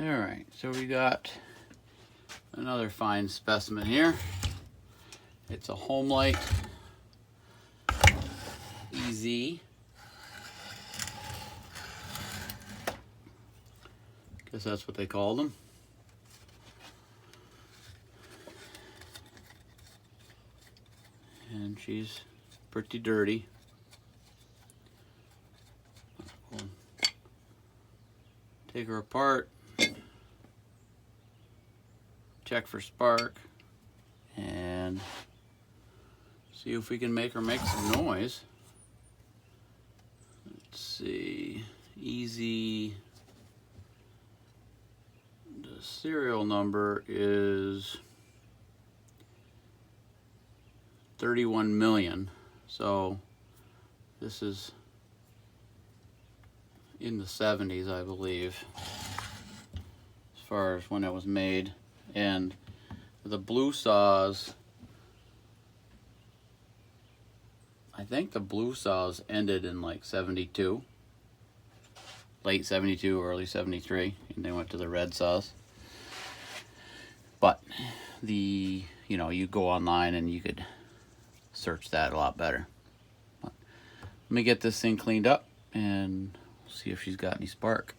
Alright, so we got another fine specimen here. It's a Homelite EZ. Guess that's what they called them. And she's pretty dirty. We'll take her apart, check for spark, and see if we can make her make some noise. Let's see, easy. The serial number is 31 million. So this is in the 70s, I believe, as far as when it was made. And the blue saws, I think the blue saws ended in like 72, late 72, early 73, and they went to the red saws. But the, you know, you go online and you could search that a lot better. But let me get this thing cleaned up and see if she's got any spark.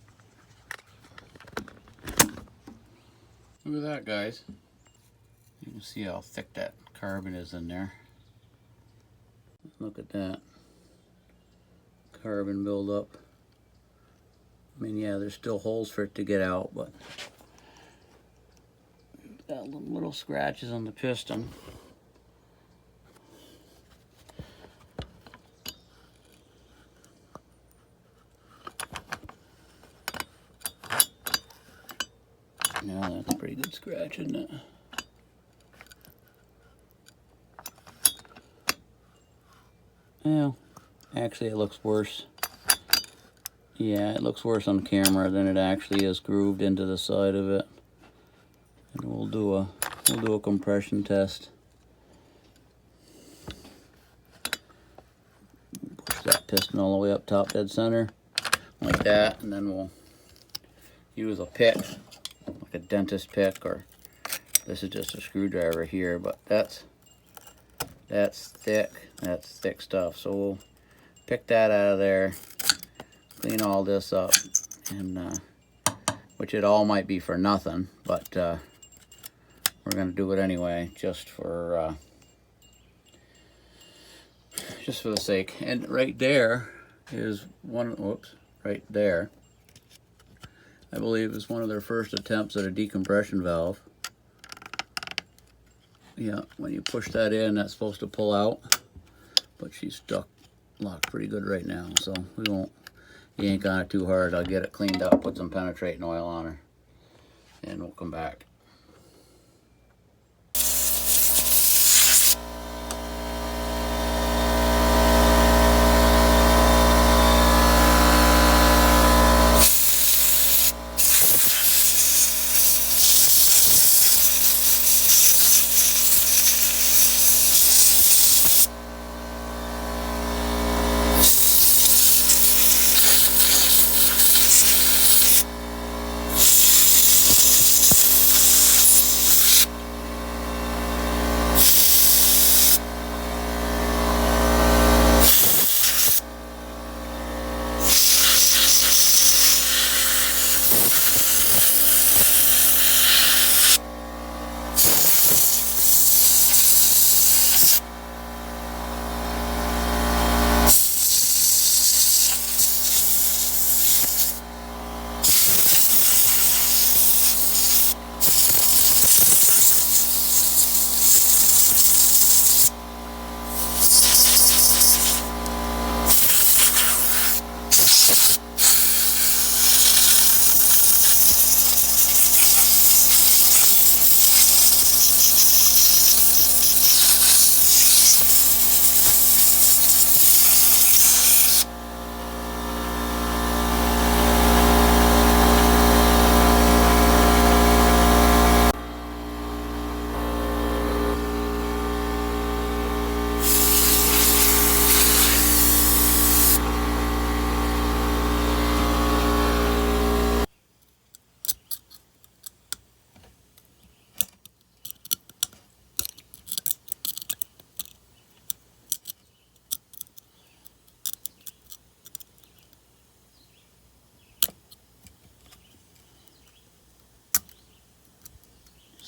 Look at that, guys. You can see how thick that carbon is in there. Look at that carbon buildup. I mean, yeah, there's still holes for it to get out, but got little scratches on the piston. Yeah, that's a pretty good scratch, isn't it? Well, actually it looks worse. Yeah, it looks worse on camera than it actually is grooved into the side of it. And we'll do a compression test. Push that piston all the way up top dead center, like that, and then we'll use a pick, like a dentist pick, or this is just a screwdriver here, but that's thick stuff. So we'll pick that out of there, clean all this up, and which it all might be for nothing, but we're gonna do it anyway, just for the sake. And right there is one. Whoops! Right there, I believe, is one of their first attempts at a decompression valve. Yeah, when you push that in, that's supposed to pull out, but she's locked pretty good right now, so we won't yank on it too hard. I'll get it cleaned up, put some penetrating oil on her, and we'll come back.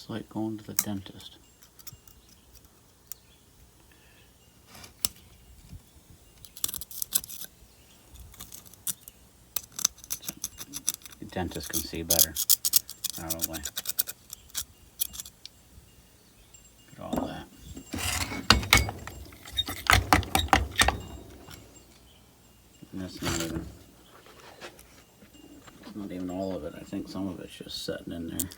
It's like going to the dentist. The dentist can see better, probably. Look at all that. And that's not even all of it. I think some of it's just sitting in there.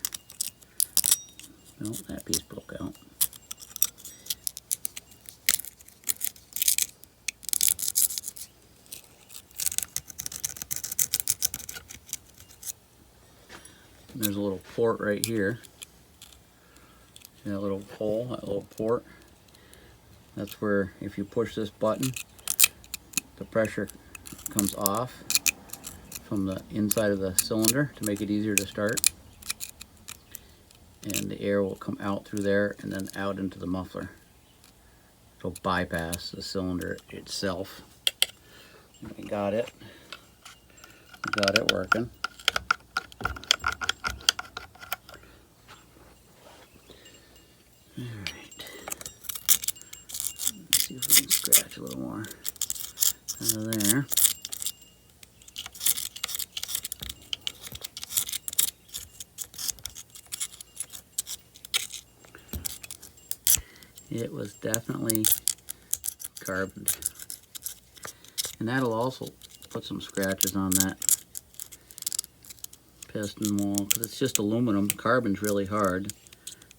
Nope, that piece broke out. And there's a little port right here. See that little hole, that little port? That's where, if you push this button, the pressure comes off from the inside of the cylinder to make it easier to start. And the air will come out through there and then out into the muffler. It'll bypass the cylinder itself. We got it. We got it working. Alright. Let's see if we can scratch a little more out of there. It was definitely carboned. And that'll also put some scratches on that piston wall, because it's just aluminum. Carbon's really hard.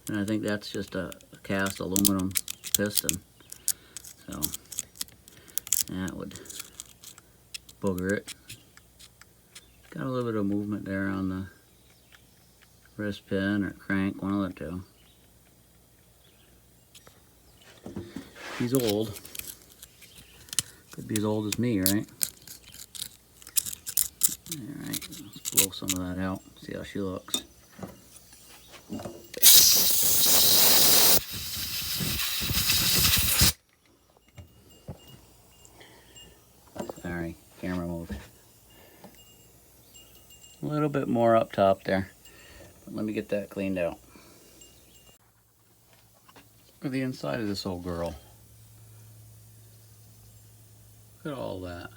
And I think that's just a cast aluminum piston. So that would booger it. Got a little bit of movement there on the wrist pin or crank, one of the two. He's old. Could be as old as me, right? Alright, let's blow some of that out, see how she looks. Sorry, camera moved. A little bit more up top there. But let me get that cleaned out. Look at the inside of this old girl. Look at all that.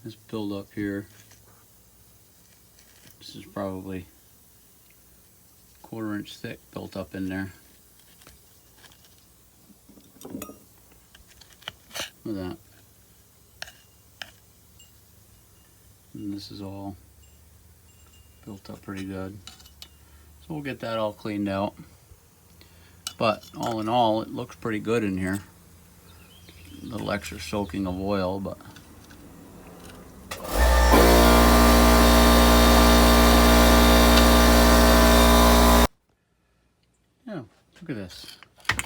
This build up here. This is probably 1/4 inch thick built up in there. Look at that. And this is all built up pretty good. So we'll get that all cleaned out. But all in all, it looks pretty good in here. A little extra soaking of oil, but yeah, look at this. I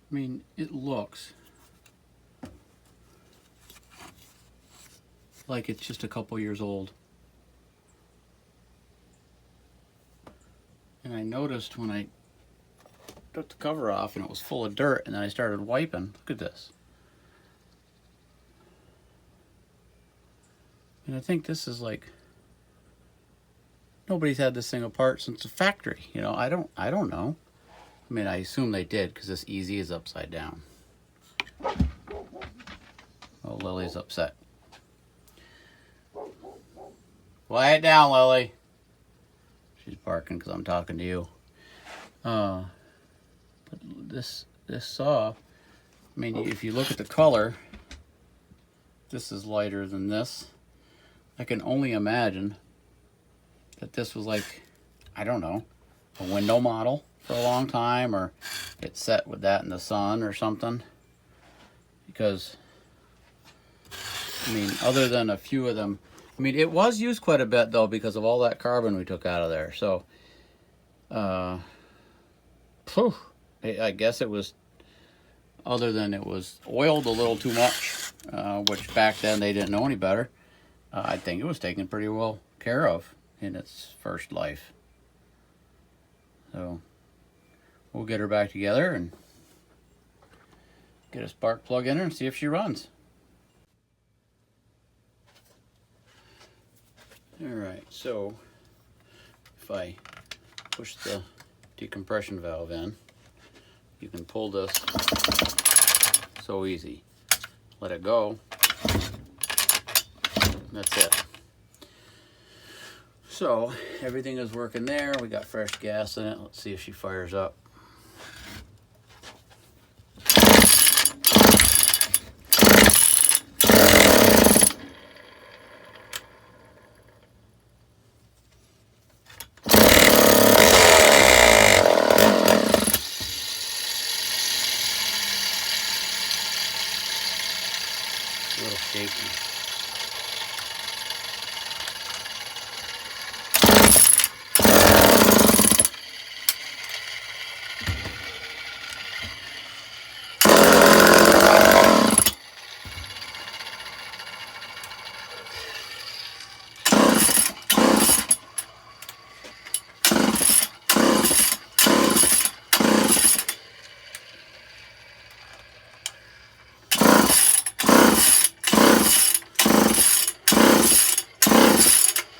mean, it looks like it's just a couple years old. And I noticed when I took the cover off and it was full of dirt, and then I started wiping. Look at this. And I think this is like, nobody's had this thing apart since the factory. You know, I don't know. I mean, I assume they did, because this easy is upside down. Oh, Lily's upset. Quiet down, Lily. She's barking because I'm talking to you. But this saw, I mean, if you look at the color, this is lighter than this. I can only imagine that this was like, I don't know, a window model for a long time, or it set with that in the sun or something. Because, I mean, other than a few of them, I mean, it was used quite a bit, though, because of all that carbon we took out of there. So, I guess it was, other than it was oiled a little too much, which back then they didn't know any better. I think it was taken pretty well care of in its first life. So, we'll get her back together and get a spark plug in her and see if she runs. Alright, so if I push the decompression valve in, you can pull this so easy. Let it go. That's it. So everything is working there. We got fresh gas in it. Let's see if she fires up. A little shaky.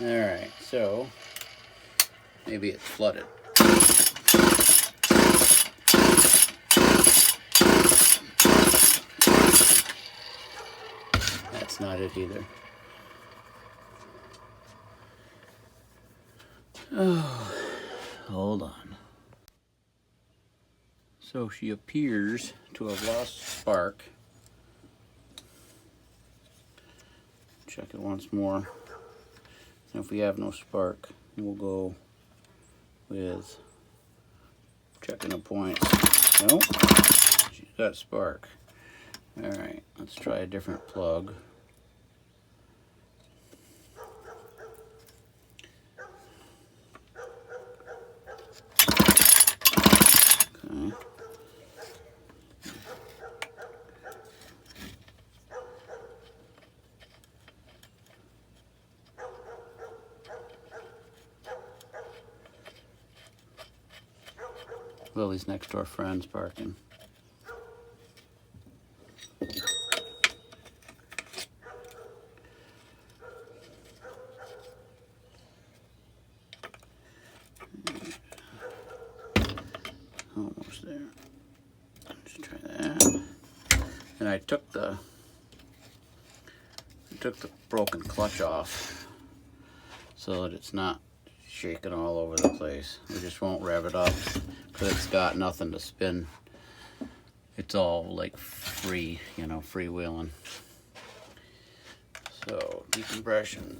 Alright, so maybe it's flooded. That's not it either. Oh, hold on. So she appears to have lost spark. Check it once more. And if we have no spark, we'll go with checking a point. Nope, she's got spark. Alright, let's try a different plug. Okay. Lily's next door friend's barking. Almost there. Let's try that. And I took the broken clutch off so that it's not shaking all over the place. We just won't rev it up because it's got nothing to spin. It's all like free, you know, freewheeling. So decompression.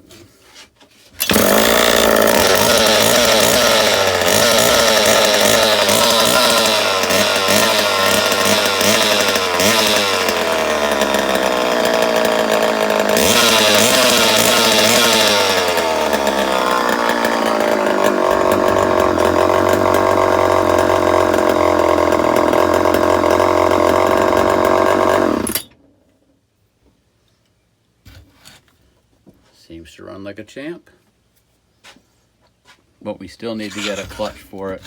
Seems to run like a champ. But we still need to get a clutch for it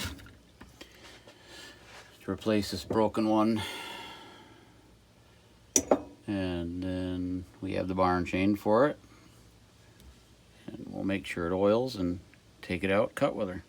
to replace this broken one. And then we have the barn chain for it. And we'll make sure it oils and take it out, cut with her.